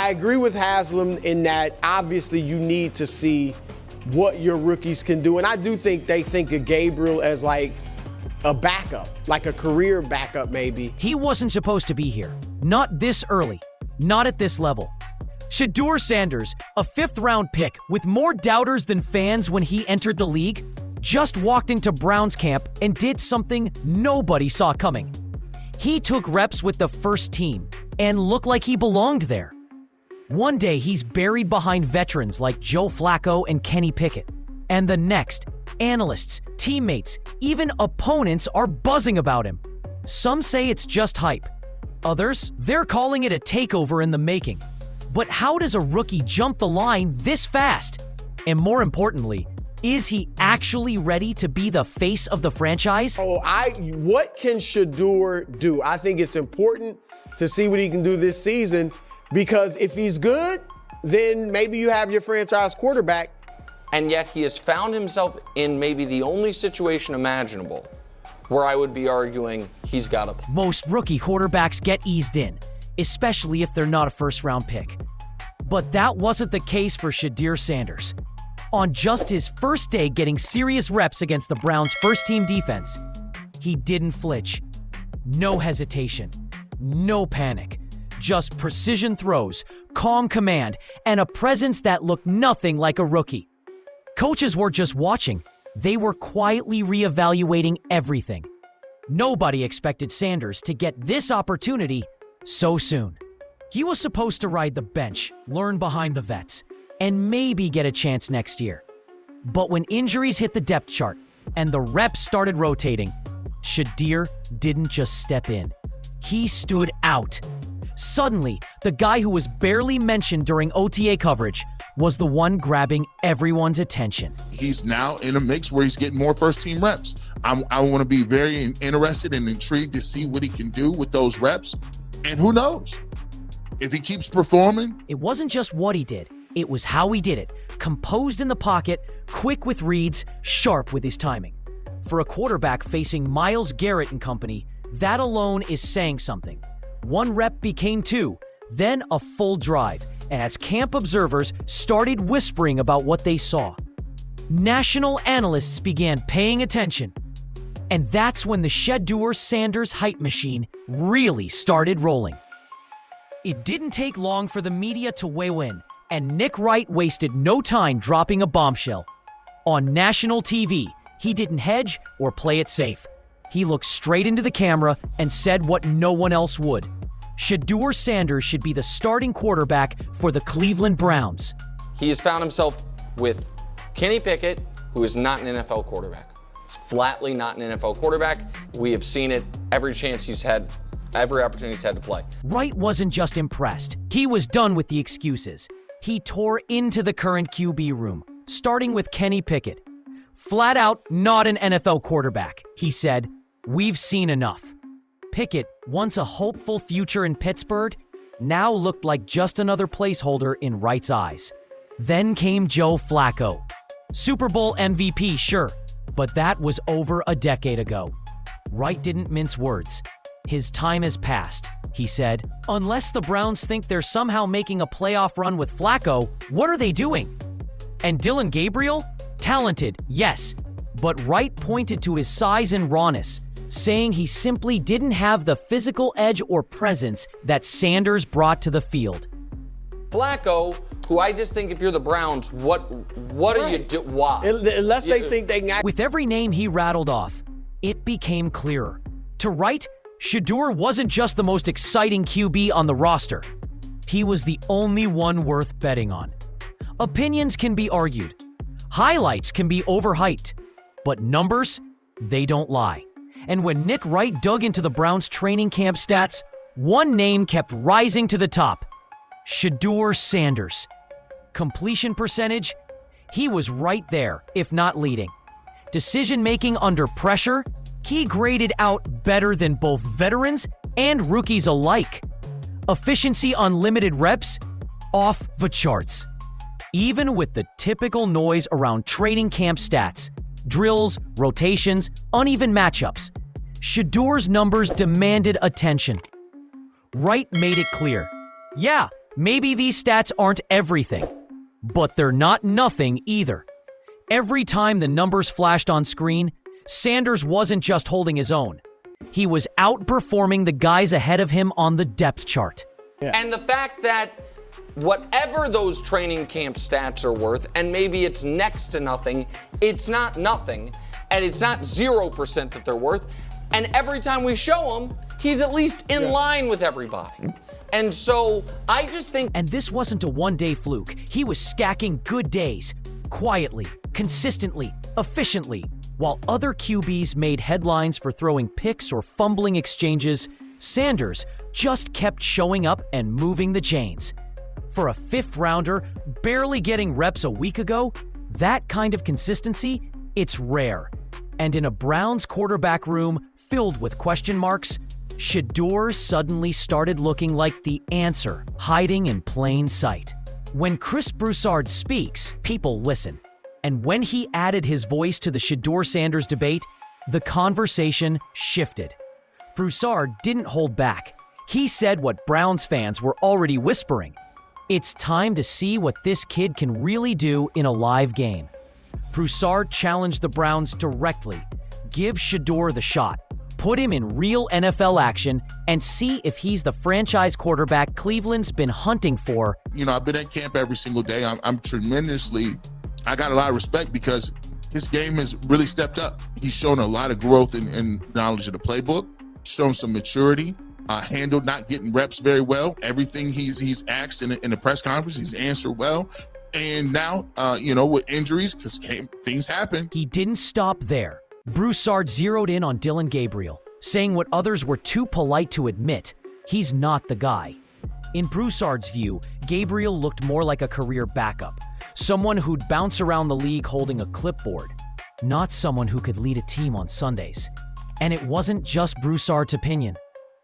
I agree with Haslam in that obviously you need to see what your rookies can do. And I do think they think of Gabriel as like a backup, like a career backup maybe. He wasn't supposed to be here. Not this early. Not at this level. Shedeur Sanders, a fifth-round pick with more doubters than fans when he entered the league, just walked into Browns camp and did something nobody saw coming. He took reps with the first team and looked like he belonged there. One day, he's buried behind veterans like Joe Flacco and Kenny Pickett. And the next, analysts, teammates, even opponents are buzzing about him. Some say it's just hype. Others, they're calling it a takeover in the making. But how does a rookie jump the line this fast? And more importantly, is he actually ready to be the face of the franchise? What can Shedeur do? I think it's important to see what he can do this season, because if he's good, then maybe you have your franchise quarterback. And yet he has found himself in maybe the only situation imaginable where I would be arguing he's got to play. Most rookie quarterbacks get eased in, especially if they're not a first-round pick. But that wasn't the case for Shedeur Sanders. On just his first day getting serious reps against the Browns' first-team defense, he didn't flinch. No hesitation, no panic, just precision throws, calm command, and a presence that looked nothing like a rookie. Coaches weren't just watching, they were quietly reevaluating everything. Nobody expected Sanders to get this opportunity so soon. He was supposed to ride the bench, learn behind the vets, and maybe get a chance next year. But when injuries hit the depth chart and the reps started rotating, Shedeur didn't just step in. He stood out. Suddenly, the guy who was barely mentioned during OTA coverage was the one grabbing everyone's attention. He's now in a mix where he's getting more first-team reps. I want to be very interested and intrigued to see what he can do with those reps. And who knows? If he keeps performing. It wasn't just what he did, it was how he did it. Composed in the pocket, quick with reads, sharp with his timing. For a quarterback facing Myles Garrett and company, that alone is saying something. One rep became two, then a full drive, and as camp observers started whispering about what they saw, national analysts began paying attention. And that's when the Shedeur Sanders hype machine really started rolling. It didn't take long for the media to weigh in, and Nick Wright wasted no time dropping a bombshell. On national TV, he didn't hedge or play it safe. He looked straight into the camera and said what no one else would. Shedeur Sanders should be the starting quarterback for the Cleveland Browns. He has found himself with Kenny Pickett, who is not an NFL quarterback. Flatly not an NFL quarterback. We have seen it every chance he's had, every opportunity he's had to play. Wright wasn't just impressed. He was done with the excuses. He tore into the current QB room, starting with Kenny Pickett. Flat out, not an NFL quarterback, he said. We've seen enough. Pickett, once a hopeful future in Pittsburgh, now looked like just another placeholder in Wright's eyes. Then came Joe Flacco. Super Bowl MVP, sure, but that was over a decade ago. Wright didn't mince words. His time has passed, he said. Unless the Browns think they're somehow making a playoff run with Flacco, what are they doing? And Dillon Gabriel? Talented, yes, but Wright pointed to his size and rawness, saying he simply didn't have the physical edge or presence that Sanders brought to the field. Flacco, who I just think if you're the Browns, what are you doing? Why? Unless they think they can. With every name he rattled off, it became clearer. To Wright, Shedeur wasn't just the most exciting QB on the roster. He was the only one worth betting on. Opinions can be argued. Highlights can be overhyped. But numbers, they don't lie. And when Nick Wright dug into the Browns training camp stats, one name kept rising to the top: Shedeur Sanders. Completion percentage? He was right there, if not leading. Decision-making under pressure? He graded out better than both veterans and rookies alike. Efficiency on limited reps? Off the charts. Even with the typical noise around training camp stats, drills, rotations, uneven matchups, Shedeur's numbers demanded attention. Wright made it clear. Yeah, Maybe these stats aren't everything, but they're not nothing either. Every time the numbers flashed on screen, Sanders wasn't just holding his own. He was outperforming the guys ahead of him on the depth chart. And the fact that whatever those training camp stats are worth, and maybe it's next to nothing, it's not nothing, and it's not 0% that they're worth. And every time we show him, he's at least in line with everybody. And so I just think. And this wasn't a one-day fluke. He was stacking good days, quietly, consistently, efficiently. While other QBs made headlines for throwing picks or fumbling exchanges, Sanders just kept showing up and moving the chains. For a fifth-rounder, barely getting reps a week ago, that kind of consistency, it's rare. And in a Browns quarterback room filled with question marks, Shedeur suddenly started looking like the answer hiding in plain sight. When Chris Broussard speaks, people listen. And when he added his voice to the Shedeur Sanders debate, the conversation shifted. Broussard didn't hold back. He said what Browns fans were already whispering. It's time to see what this kid can really do in a live game. Broussard challenged the Browns directly. Give Shedeur the shot. Put him in real NFL action and see if he's the franchise quarterback Cleveland's been hunting for. I've been at camp every single day. I got a lot of respect because his game has really stepped up. He's shown a lot of growth in knowledge of the playbook, shown some maturity, handled not getting reps very well. Everything he's asked in the press conference, he's answered well. And now, with injuries, because things happen. He didn't stop there. Broussard zeroed in on Dillon Gabriel, saying what others were too polite to admit. He's not the guy. In Broussard's view, Gabriel looked more like a career backup, someone who'd bounce around the league holding a clipboard, not someone who could lead a team on Sundays. And it wasn't just Broussard's opinion.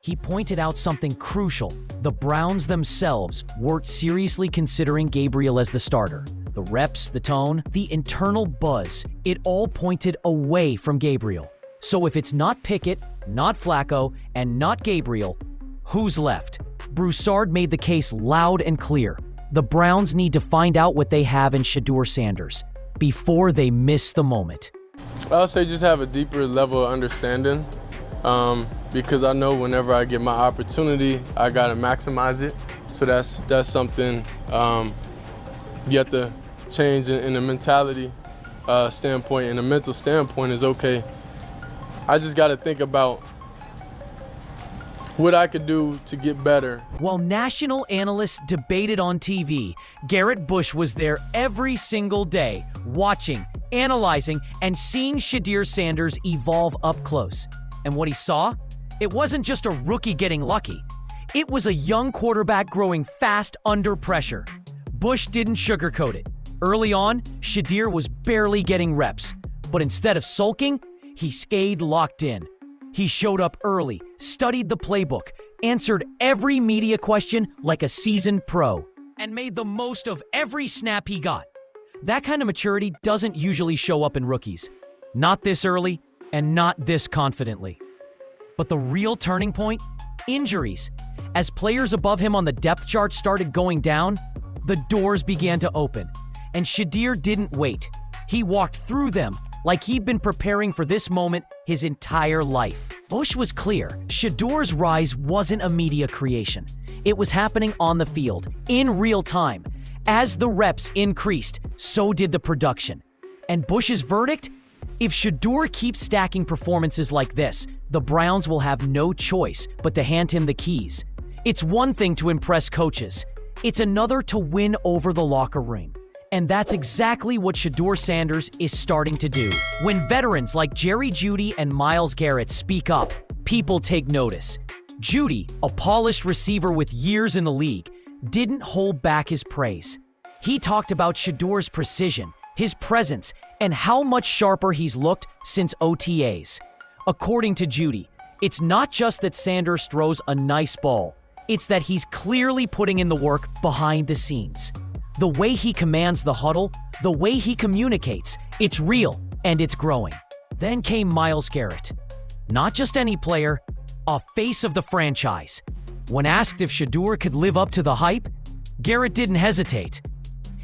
He pointed out something crucial. The Browns themselves weren't seriously considering Gabriel as the starter. The reps, the tone, the internal buzz, it all pointed away from Gabriel. So if it's not Pickett, not Flacco, and not Gabriel, who's left? Broussard made the case loud and clear. The Browns need to find out what they have in Shedeur Sanders before they miss the moment. I'll say just have a deeper level of understanding because I know whenever I get my opportunity, I got to maximize it. So that's something you have to change in the mentality standpoint and the mental standpoint is okay. I just got to think about what I could do to get better. While national analysts debated on TV, Garrett Bush was there every single day, watching, analyzing, and seeing Shedeur Sanders evolve up close. And what he saw? It wasn't just a rookie getting lucky. It was a young quarterback growing fast under pressure. Bush didn't sugarcoat it. Early on, Shedeur was barely getting reps, but instead of sulking, he stayed locked in. He showed up early, studied the playbook, answered every media question like a seasoned pro, and made the most of every snap he got. That kind of maturity doesn't usually show up in rookies. Not this early, and not this confidently. But the real turning point? Injuries. As players above him on the depth chart started going down, the doors began to open. And Shedeur didn't wait. He walked through them like he'd been preparing for this moment his entire life. Bush was clear. Shedeur's rise wasn't a media creation. It was happening on the field, in real time. As the reps increased, so did the production. And Bush's verdict? If Shedeur keeps stacking performances like this, the Browns will have no choice but to hand him the keys. It's one thing to impress coaches. It's another to win over the locker room. And that's exactly what Shedeur Sanders is starting to do. When veterans like Jerry Jeudy and Myles Garrett speak up, people take notice. Jeudy, a polished receiver with years in the league, didn't hold back his praise. He talked about Shedeur's precision, his presence, and how much sharper he's looked since OTAs. According to Jeudy, it's not just that Sanders throws a nice ball, it's that he's clearly putting in the work behind the scenes. The way he commands the huddle, the way he communicates, it's real and it's growing. Then came Myles Garrett. Not just any player, a face of the franchise. When asked if Shedeur could live up to the hype, Garrett didn't hesitate.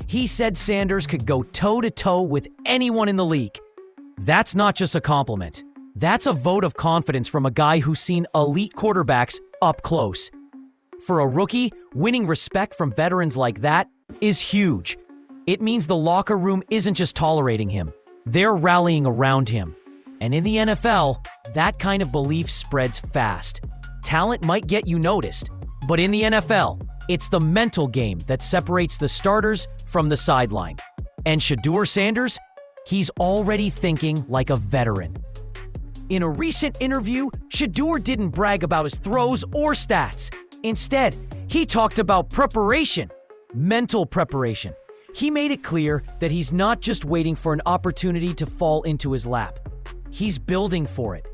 He said Sanders could go toe-to-toe with anyone in the league. That's not just a compliment. That's a vote of confidence from a guy who's seen elite quarterbacks up close. For a rookie, winning respect from veterans like that is huge. It means the locker room isn't just tolerating him. They're rallying around him. And in the NFL, that kind of belief spreads fast. Talent might get you noticed, but in the NFL, it's the mental game that separates the starters from the sideline. And Shedeur Sanders, he's already thinking like a veteran. In a recent interview, Shedeur didn't brag about his throws or stats. Instead, he talked about preparation, mental preparation. He made it clear that he's not just waiting for an opportunity to fall into his lap. He's building for it.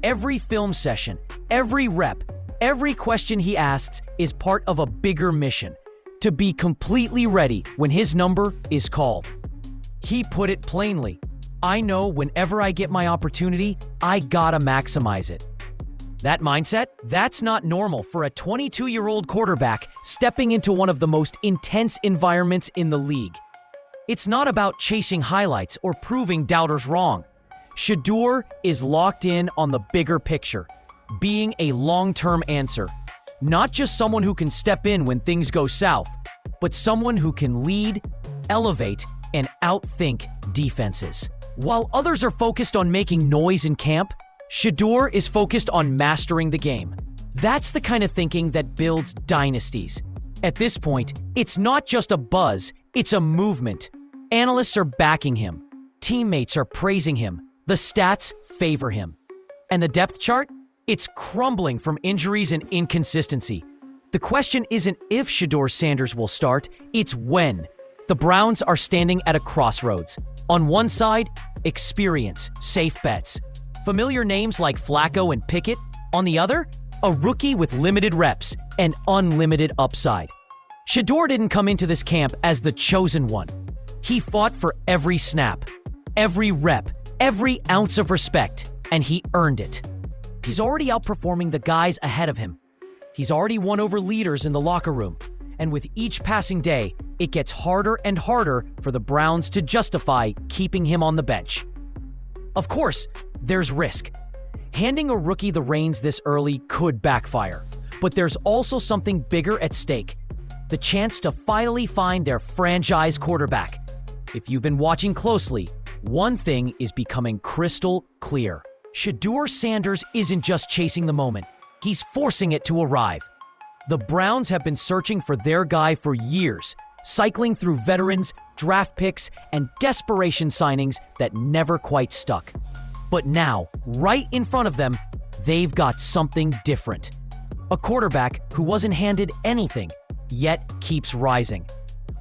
Every film session, every rep, every question he asks is part of a bigger mission, to be completely ready when his number is called. He put it plainly, I know whenever I get my opportunity, I gotta maximize it. That mindset, that's not normal for a 22-year-old quarterback stepping into one of the most intense environments in the league. It's not about chasing highlights or proving doubters wrong. Shedeur is locked in on the bigger picture, being a long-term answer. Not just someone who can step in when things go south, but someone who can lead, elevate, and outthink defenses. While others are focused on making noise in camp, Shedeur is focused on mastering the game. That's the kind of thinking that builds dynasties. At this point, it's not just a buzz, it's a movement. Analysts are backing him. Teammates are praising him. The stats favor him. And the depth chart? It's crumbling from injuries and inconsistency. The question isn't if Shedeur Sanders will start, it's when. The Browns are standing at a crossroads. On one side, experience, safe bets. Familiar names like Flacco and Pickett. On the other, a rookie with limited reps and unlimited upside. Shedeur didn't come into this camp as the chosen one. He fought for every snap, every rep, every ounce of respect, and he earned it. He's already outperforming the guys ahead of him. He's already won over leaders in the locker room. And with each passing day, it gets harder and harder for the Browns to justify keeping him on the bench. Of course, there's risk. Handing a rookie the reins this early could backfire, but there's also something bigger at stake. The chance to finally find their franchise quarterback. If you've been watching closely, one thing is becoming crystal clear. Shedeur Sanders isn't just chasing the moment, he's forcing it to arrive. The Browns have been searching for their guy for years, cycling through veterans, draft picks, and desperation signings that never quite stuck. But now, right in front of them, they've got something different. A quarterback who wasn't handed anything, yet keeps rising.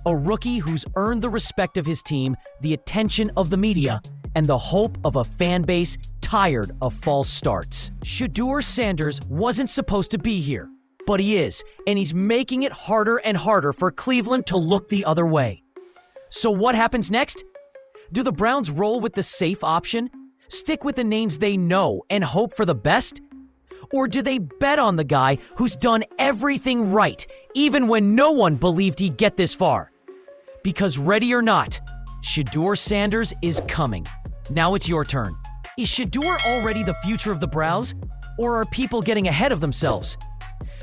A rookie who's earned the respect of his team, the attention of the media, and the hope of a fan base tired of false starts. Shedeur Sanders wasn't supposed to be here, but he is, and he's making it harder and harder for Cleveland to look the other way. So what happens next? Do the Browns roll with the safe option, stick with the names they know, and hope for the best? Or do they bet on the guy who's done everything right, even when no one believed he'd get this far? Because ready or not, Shedeur Sanders is coming. Now it's your turn. Is Shedeur already the future of the Browns? Or are people getting ahead of themselves?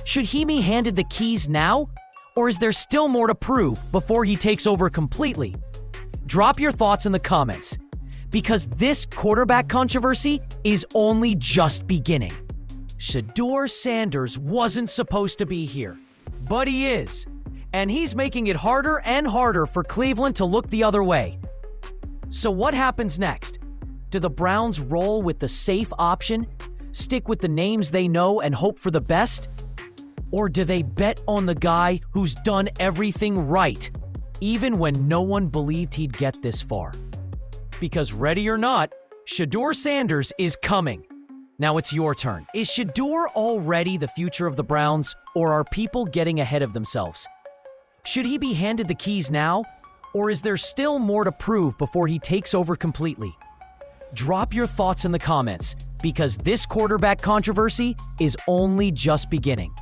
Should he be handed the keys now? Or is there still more to prove before he takes over completely? Drop your thoughts in the comments, because this quarterback controversy is only just beginning. Shedeur Sanders wasn't supposed to be here, but he is, and he's making it harder and harder for Cleveland to look the other way. So what happens next? Do the Browns roll with the safe option, stick with the names they know and hope for the best? Or do they bet on the guy who's done everything right, even when no one believed he'd get this far? Because ready or not, Shedeur Sanders is coming. Now it's your turn. Is Shedeur already the future of the Browns, or are people getting ahead of themselves? Should he be handed the keys now, or is there still more to prove before he takes over completely? Drop your thoughts in the comments, because this quarterback controversy is only just beginning.